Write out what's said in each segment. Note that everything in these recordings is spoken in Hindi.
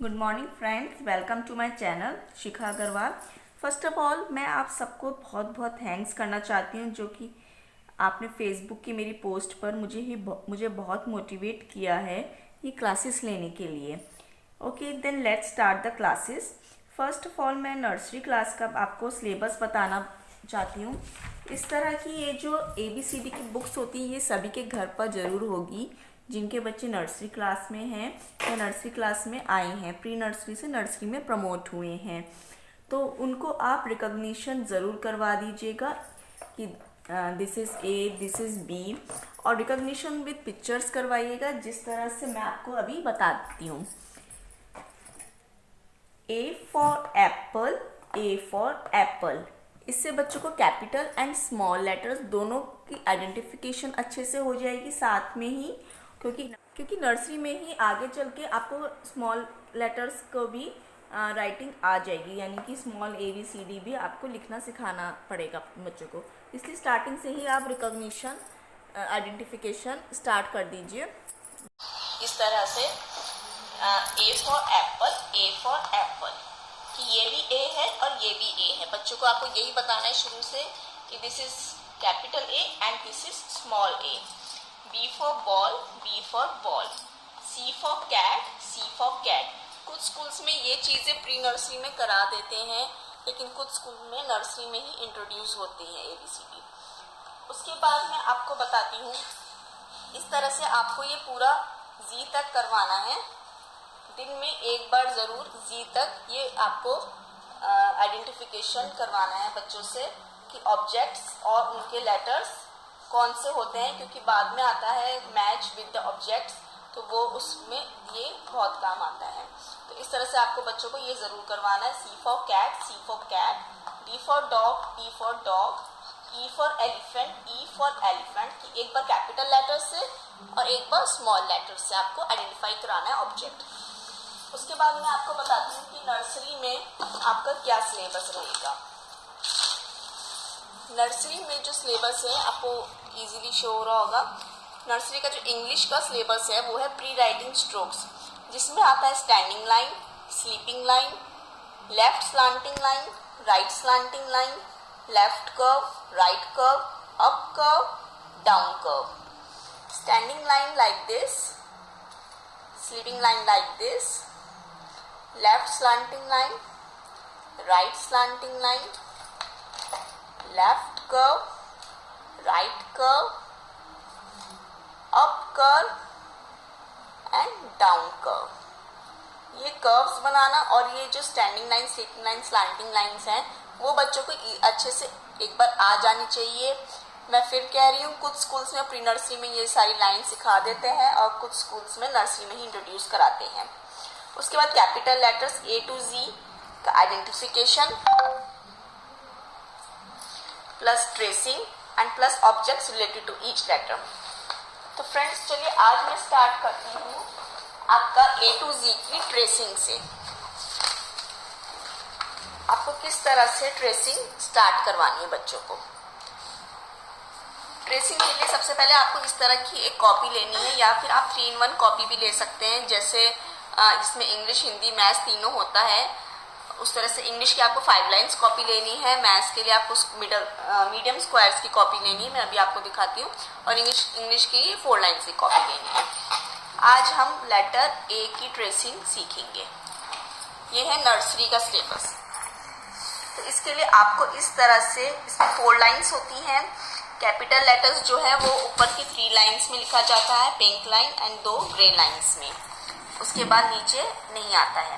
Good morning friends, welcome to my channel Shikha Agarwal. First of all मैं आप सबको बहुत बहुत थैंक्स करना चाहती हूँ जो कि आपने फेसबुक की मेरी पोस्ट पर मुझे बहुत मोटिवेट किया है ये क्लासेस लेने के लिए। Okay, then let's start the classes. First of all मैं नर्सरी क्लास का आपको सिलेबस बताना चाहती हूँ। इस तरह की ये जो ABCD की बुक्स होती हैं ये सभी के घर पर ज़रूर होगी जिनके बच्चे नर्सरी क्लास में हैं या नर्सरी क्लास में आए हैं, प्री नर्सरी से नर्सरी में प्रमोट हुए हैं, तो उनको आप रिकॉग्निशन ज़रूर करवा दीजिएगा कि this is A, this is B, और रिकॉग्निशन विद पिक्चर्स करवाइएगा जिस तरह से मैं आपको अभी बता देती हूँ। A for Apple, A for Apple, इससे बच्चों को कैपिटल एंड स्मॉल लेटर्स दोनों की आइडेंटिफिकेशन अच्छे से हो जाएगी साथ में ही, क्योंकि नर्सरी में ही आगे चल के आपको स्मॉल लेटर्स को भी राइटिंग आ जाएगी, यानी कि स्मॉल ABCD भी आपको लिखना सिखाना पड़ेगा बच्चों को। इसलिए स्टार्टिंग से ही आप रिकॉग्निशन आइडेंटिफिकेशन स्टार्ट कर दीजिए इस तरह से। A for Apple, A for Apple, कि ये भी A है और ये भी A है। बच्चों को आपको यही बताना है शुरू से कि this is capital A and this is small A। B for ball, B for ball, C for cat, C for cat. कुछ स्कूल्स में ये चीज़ें प्री नर्सरी में करा देते हैं, लेकिन कुछ स्कूल में नर्सरी में ही इंट्रोड्यूस होते हैं ABCD। उसके बाद मैं आपको बताती हूँ, इस तरह से आपको ये पूरा Z तक करवाना है। दिन में एक बार ज़रूर Z तक ये आपको आइडेंटिफिकेशन करवाना है बच्चों से कि ऑब्जेक्ट्स और उनके लेटर्स कौन से होते हैं, क्योंकि बाद में आता है मैच विद द ऑब्जेक्ट्स, तो वो उसमें ये बहुत काम आता है। तो इस तरह से आपको बच्चों को ये ज़रूर करवाना है। C for cat, C for cat, D for dog, E for dog, E for elephant, E for elephant, कि एक बार कैपिटल लेटर से और एक बार स्मॉल लेटर से आपको आइडेंटिफाई कराना है ऑब्जेक्ट। उसके बाद मैं आपको बताती हूँ कि नर्सरी में आपका क्या सिलेबस रहेगा। नर्सरी में जो सिलेबस है आपको इजीली शो हो रहा होगा। नर्सरी का जो इंग्लिश का सिलेबस है वो है प्री राइटिंग स्ट्रोक्स, जिसमें आता है standing line, sleeping line, left slanting line, right slanting line, left curve, right curve, up curve, down curve. Standing line like this, sleeping line like this, left slanting line, right slanting line, left curve, right curve, up curve and down curve। ये कर्व्स बनाना और ये जो standing line, sleeping line, slanting lines हैं वो बच्चों को अच्छे से एक बार आ जानी चाहिए। मैं फिर कह रही हूँ, कुछ स्कूल्स में प्री नर्सरी में ये सारी लाइन सिखा देते हैं और कुछ स्कूल्स में नर्सरी में ही इंट्रोड्यूस कराते हैं। उसके बाद capital letters A to Z का identification plus tracing and plus objects related to each letter. तो फ्रेंड्स चलिए आज मैं स्टार्ट करती हूँ आपका A to Z की ट्रेसिंग से। आपको किस तरह से ट्रेसिंग स्टार्ट करवानी है बच्चों को। ट्रेसिंग के लिए सबसे पहले आपको इस तरह की एक कॉपी लेनी है, या फिर आप 3-in-1 कॉपी भी ले सकते हैं, जैसे जिसमें इंग्लिश, हिंदी, मैथ्स तीनों होता है। उस तरह से इंग्लिश की आपको 5 लाइन्स कॉपी लेनी है, मैथ्स के लिए आपको मीडियम स्क्वायर्स की कॉपी लेनी है, मैं अभी आपको दिखाती हूँ, और इंग्लिश की 4 लाइन्स की कॉपी लेनी है। आज हम लेटर A की ट्रेसिंग सीखेंगे। ये है नर्सरी का सिलेबस। तो इसके लिए आपको इस तरह से, इसमें 4 लाइन्स होती हैं। कैपिटल लेटर्स जो है वो ऊपर की 3 लाइन्स में लिखा जाता है, pink line and 2 grey lines में। उसके बाद नीचे नहीं आता है।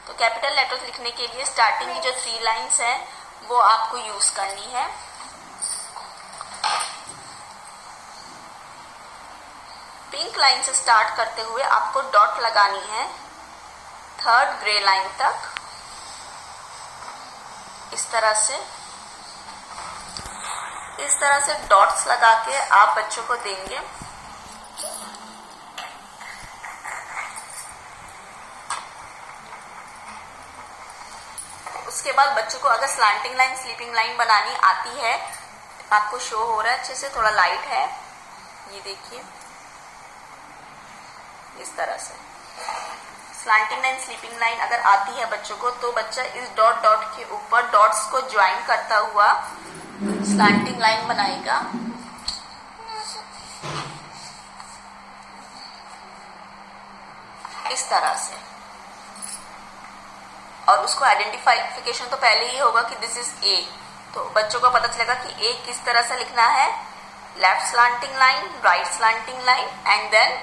तो कैपिटल लेटर्स लिखने के लिए स्टार्टिंग की जो 3 लाइन्स हैं वो आपको यूज करनी है। पिंक लाइन से स्टार्ट करते हुए आपको डॉट लगानी है 3rd ग्रे लाइन तक, इस तरह से डॉट्स लगा के आप बच्चों को देंगे। उसके बाद बच्चों को अगर स्लैंटिंग लाइन, स्लीपिंग लाइन बनानी आती है, आपको शो हो रहा है अच्छे से, थोड़ा लाइट है, ये देखिए इस तरह से। स्लैंटिंग लाइन, स्लीपिंग लाइन अगर आती है बच्चों को तो बच्चा इस डॉट डॉट के ऊपर डॉट्स को ज्वाइन करता हुआ स्लैंटिंग लाइन बनाएगा। इस तरह से, और उसको आइडेंटिफिकेशन तो पहले ही होगा कि दिस इज ए, तो बच्चों को पता चलेगा कि ए किस तरह से लिखना है। Left slanting line, right slanting line and then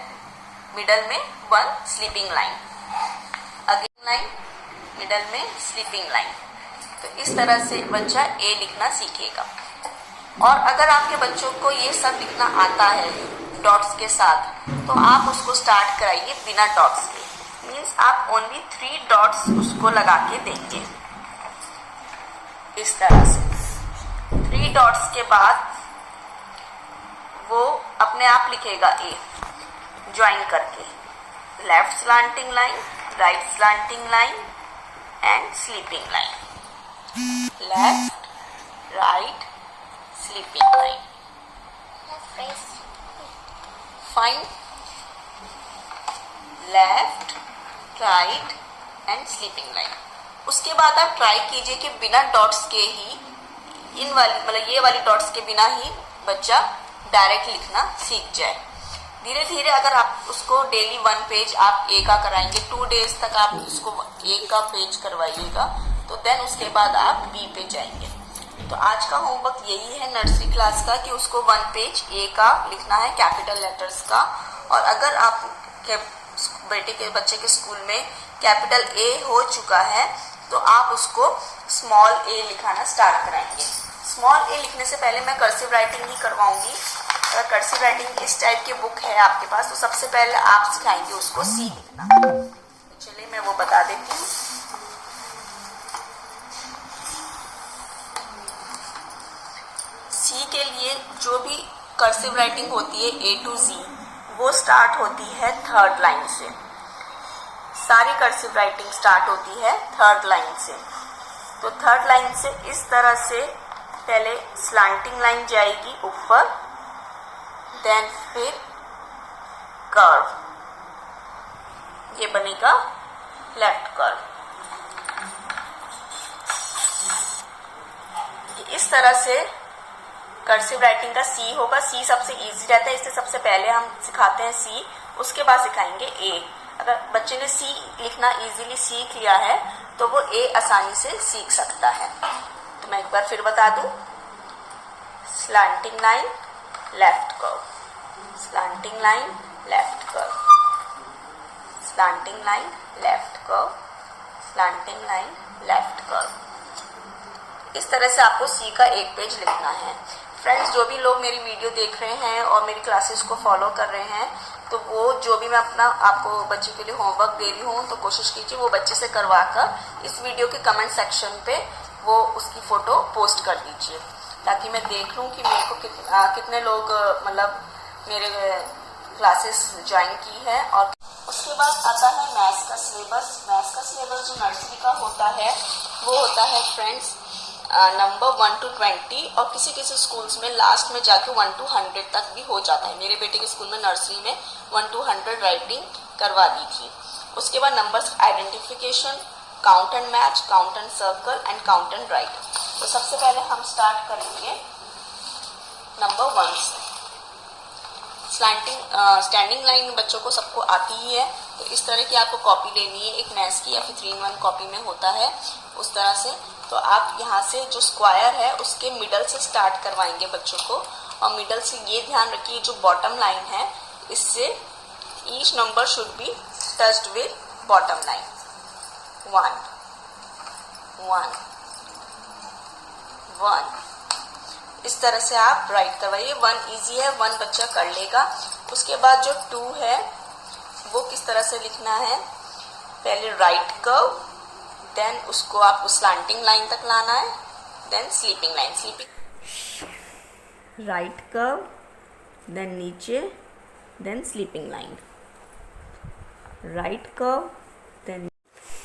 middle में one sleeping line, again line, middle में स्लीपिंग लाइन। तो इस तरह से बच्चा ए लिखना सीखेगा। और अगर आपके बच्चों को ये सब लिखना आता है डॉट्स के साथ, तो आप उसको स्टार्ट कराइए बिना डॉट्स के, मीन्स आप ओनली 3 डॉट्स उसको लगा के देंगे। इस तरह से 3 डॉट्स के बाद वो अपने आप लिखेगा ए ज्वाइन करके, left slanting line, right slanting line and sleeping line, left right sleeping line. Fine, left right and sleeping line. उसके बाद आप ट्राई कीजिए कि बिना डॉट्स के ही, इन वाली मतलब ये वाली डॉट्स के बिना ही बच्चा डायरेक्ट लिखना सीख जाए। धीरे धीरे अगर आप उसको डेली 1 पेज आप ए का कराएंगे, 2 डेज तक आप उसको ए का पेज करवाइएगा, तो देन उसके बाद आप बी पे जाएंगे। तो आज का होमवर्क यही है नर्सरी क्लास का कि उसको 1 पेज ए का लिखना है, कैपिटल लेटर्स का। और अगर आपके बेटे के बच्चे के स्कूल में कैपिटल ए हो चुका है तो आप उसको स्मॉल ए लिखाना स्टार्ट कराएंगे। स्मॉल ए लिखने से पहले मैं कर्सिव राइटिंग ही करवाऊंगी। अगर कर्सिव राइटिंग इस टाइप की बुक है आपके पास तो सबसे पहले आप सिखाएंगे उसको सी लिखना। चलिए मैं वो बता देती हूँ। सी के लिए जो भी कर्सिव राइटिंग होती है A to Z, वो स्टार्ट होती है 3rd लाइन से। सारी कर्सिव राइटिंग स्टार्ट होती है 3rd लाइन से। तो 3rd लाइन से इस तरह से पहले स्लैंटिंग लाइन जाएगी ऊपर, देन फिर कर्व, ये बनेगा लेफ्ट कर्व। इस तरह से कर्सिव राइटिंग का सी होगा। सी सबसे इजी रहता है, इससे सबसे पहले हम सिखाते हैं सी, उसके बाद सिखाएंगे ए। अगर बच्चे ने सी लिखना इजीली सीख लिया है तो वो ए आसानी से सीख सकता है। तो मैं एक बार फिर बता दूं, slanting line left curve, slanting line left curve, slanting line left curve, slanting line left curve. इस तरह से आपको सी का एक पेज लिखना है। फ्रेंड्स, जो भी लोग मेरी वीडियो देख रहे हैं और मेरी क्लासेस को फॉलो कर रहे हैं, तो वो जो भी मैं अपना आपको बच्चे के लिए होमवर्क दे रही हूँ तो कोशिश कीजिए वो बच्चे से करवा कर इस वीडियो के कमेंट सेक्शन पे वो उसकी फ़ोटो पोस्ट कर दीजिए, ताकि मैं देख लूँ कि मेरे को कितने लोग मतलब मेरे क्लासेस ज्वाइन की है। और उसके बाद आता है मैथ्स का सिलेबस। मैथ्स का सिलेबस जो नर्सरी का होता है वो होता है फ्रेंड्स नंबर 1 to 20, और किसी किसी स्कूल्स में लास्ट में जाके 1 to 100 तक भी हो जाता है। मेरे बेटे के स्कूल में नर्सरी में 1 to 100 राइटिंग करवा दी थी। उसके बाद numbers identification, count and match, count and circle and count and right. तो सबसे पहले हम स्टार्ट करेंगे नंबर 1 से। स्टैंडिंग लाइन बच्चों को सबको आती ही है, तो इस तरह की आपको कॉपी लेनी है, एक मैथ्स की या फिर 3-in-1 कॉपी में होता है उस तरह से। तो आप यहाँ से जो स्क्वायर है उसके मिडल से स्टार्ट करवाएंगे बच्चों को, और मिडल से ये ध्यान रखिए जो बॉटम लाइन है इससे each number should be touched with bottom line. 1 1 1 इस तरह से आप राइट करवाइए। 1 इजी है, 1 बच्चा कर लेगा। उसके बाद जो 2 है वो किस तरह से लिखना है, पहले राइट कर्व, देन उसको आपको स्लैंटिंग लाइन तक लाना है, then sleeping line, sleeping right curve, then नीचे, then sleeping line, right curve, then.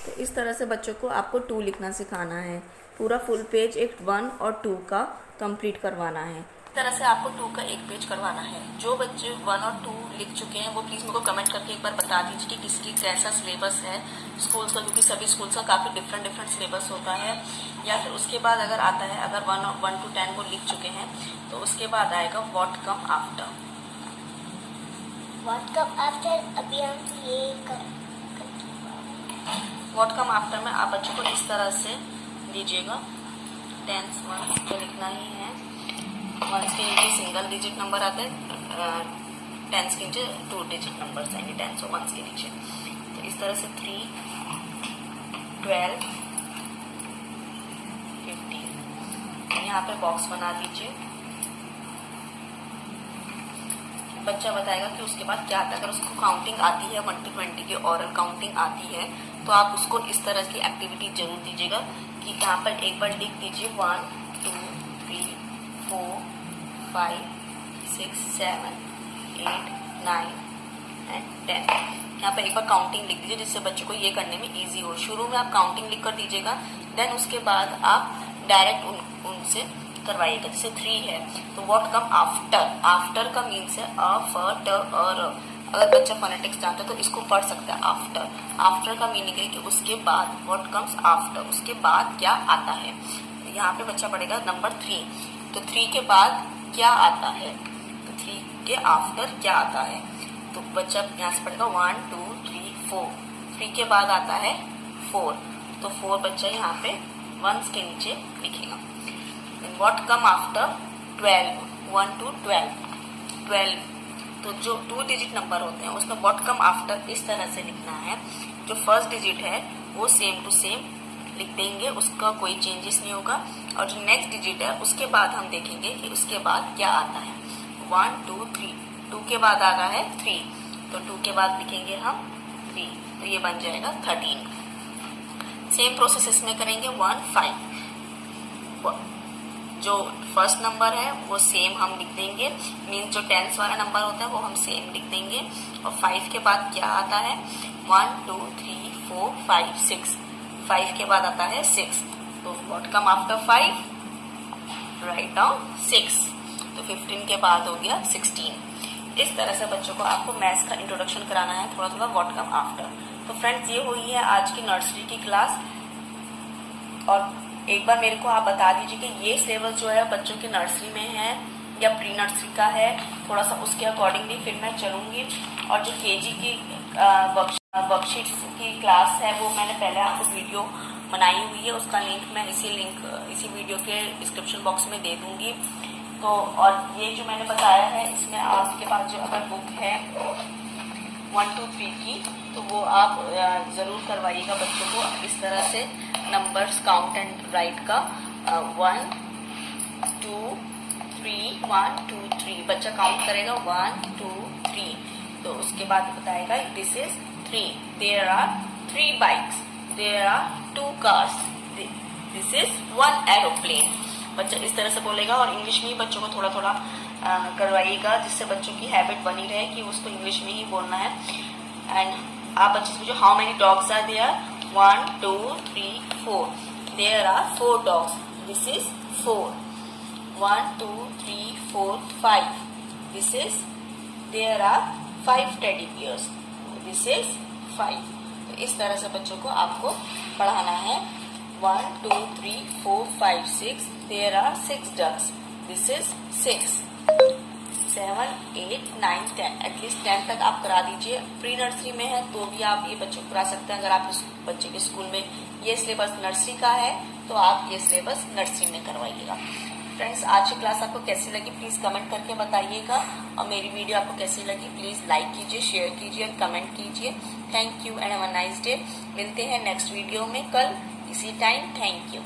तो इस तरह से बच्चों को आपको 2 लिखना सिखाना है। पूरा फुल पेज एक 1 और 2 का कंप्लीट करवाना है। इस तरह से आपको 2 का एक पेज करवाना है। जो बच्चे 1 और 2 लिख चुके हैं वो प्लीज़ मेरे को कमेंट करके एक बार बता दीजिए कि किसकी कैसा सिलेबस है स्कूल्स का, क्योंकि सभी स्कूल्स का काफ़ी डिफरेंट सिलेबस होता है। या फिर उसके बाद अगर आता है, अगर 1 to 10 वो लिख चुके हैं तो उसके बाद आएगा what come after. What come after अभी हम ये व्हाट कम आफ्टर में आप बच्चों को इस तरह से लीजिएगा। टेंस वन तो लिखना ही है। वंस के नीचे सिंगल डिजिट नंबर आते हैं, टेंस के नीचे 2 डिजिट नंबर आएंगे टेंस और वंस के नीचे। तो इस तरह से 3, 12, 15 यहाँ पे बॉक्स बना दीजिए। बच्चा बताएगा कि उसके बाद क्या आता है। अगर उसको काउंटिंग आती है 1 to 20 की ओरल काउंटिंग आती है तो आप उसको इस तरह की एक्टिविटी जरूर दीजिएगा कि यहाँ पर एक बार लिख दीजिए 1 2 3 4 5 6 7 8 9 एंड 10। यहाँ पर एक बार काउंटिंग लिख दीजिए जिससे बच्चों को ये करने में इजी हो। शुरू में आप काउंटिंग लिख कर दीजिएगा, देन उसके बाद आप डायरेक्ट उनसे करवाइएगा। जैसे 3 है तो व्हाट कम आफ्टर, आफ्टर का मीन्स है अ फ ट अ र। अगर बच्चा फोनेटिक्स जानता है तो इसको पढ़ सकता है आफ्टर। आफ्टर का मीनिंग है कि उसके बाद, व्हाट कम्स आफ्टर, उसके बाद क्या आता है। यहाँ पे बच्चा पढ़ेगा नंबर 3, तो 3 के बाद क्या आता है, तो 3 के आफ्टर क्या आता है। तो बच्चा यहाँ से पढ़ेगा 1 2 3 4, 3 के बाद आता है 4, तो 4 बच्चा यहाँ पे वंस के नीचे लिखेगा। व्हाट कम आफ्टर 12, 1 to 12, तो जो 2 डिजिट नंबर होते हैं उसमें व्हाट कम आफ्टर इस तरह से लिखना है। जो फर्स्ट डिजिट है वो सेम टू सेम लिख देंगे, उसका कोई चेंजेस नहीं होगा। और जो नेक्स्ट डिजिट है उसके बाद हम देखेंगे कि उसके बाद क्या आता है। 1 2 3, 2 के बाद आता है 3, तो 2 के बाद लिखेंगे हम 3, तो ये बन जाएगा 13। सेम प्रोसेस इसमें करेंगे 1 5, जो फर्स्ट नंबर है वो सेम हम लिख देंगे, मीन्स जो टेंस वाला नंबर होता है वो हम सेम लिख देंगे। और 5 के बाद क्या आता है 1 2 3 4 5 6, 5 के बाद आता है 6, तो what come after 5, write down 6, तो 15 के बाद हो गया 16। इस तरह से बच्चों को आपको मैथ्स का इंट्रोडक्शन कराना है थोड़ा थोड़ा व्हाट कम आफ्टर। तो फ्रेंड्स ये हुई है आज की नर्सरी की क्लास। और एक बार मेरे को आप बता दीजिए कि ये सिलेबस जो है बच्चों की नर्सरी में है या प्री नर्सरी का है, थोड़ा सा उसके अकॉर्डिंगली फिर मैं चलूँगी। और जो केजी की वर्कशीट्स की क्लास है वो मैंने पहले आपको वीडियो बनाई हुई है, उसका लिंक मैं इसी वीडियो के डिस्क्रिप्शन बॉक्स में दे दूँगी। तो और ये जो मैंने बताया है इसमें आपके पास जो अगर बुक है 1 to 3 की तो वो आप ज़रूर करवाइएगा बच्चों को इस तरह से नंबर्स काउंट एंड राइट का 1 2 3 1 2 3 बच्चा काउंट करेगा 1 2 3, तो उसके बाद बताएगा this is 3, there are 3 bikes, there are 2 cars, this is 1 aeroplane. बच्चा इस तरह से बोलेगा और इंग्लिश में ही बच्चों को थोड़ा थोड़ा करवाइएगा जिससे बच्चों की हैबिट बनी रहे कि उसको इंग्लिश में ही बोलना है। एंड आप बच्चे से पूछो how many dogs are there, 1 2 3 4, there are 4 dogs, this is 4, 1 2 3 4 5, this is there are 5 teddy bears, this is 5। तो इस तरह से बच्चों को आपको पढ़ाना है। 1 2 3 4 5 6, there are 6 ducks, this is 6, 7 8 9 10, at least 10 तक आप करा दीजिए। प्री नर्सरी में है तो भी आप ये बच्चों को करा सकते हैं। अगर आप बच्चे के स्कूल में ये सिलेबस नर्सरी का है तो आप ये सिलेबस नर्सरी में करवाइएगा। फ्रेंड्स आज की क्लास आपको कैसी लगी प्लीज़ कमेंट करके बताइएगा, और मेरी वीडियो आपको कैसी लगी प्लीज़ लाइक कीजिए, शेयर कीजिए और कमेंट कीजिए। Thank you and have a nice day. मिलते हैं नेक्स्ट वीडियो में कल इसी टाइम। Thank you.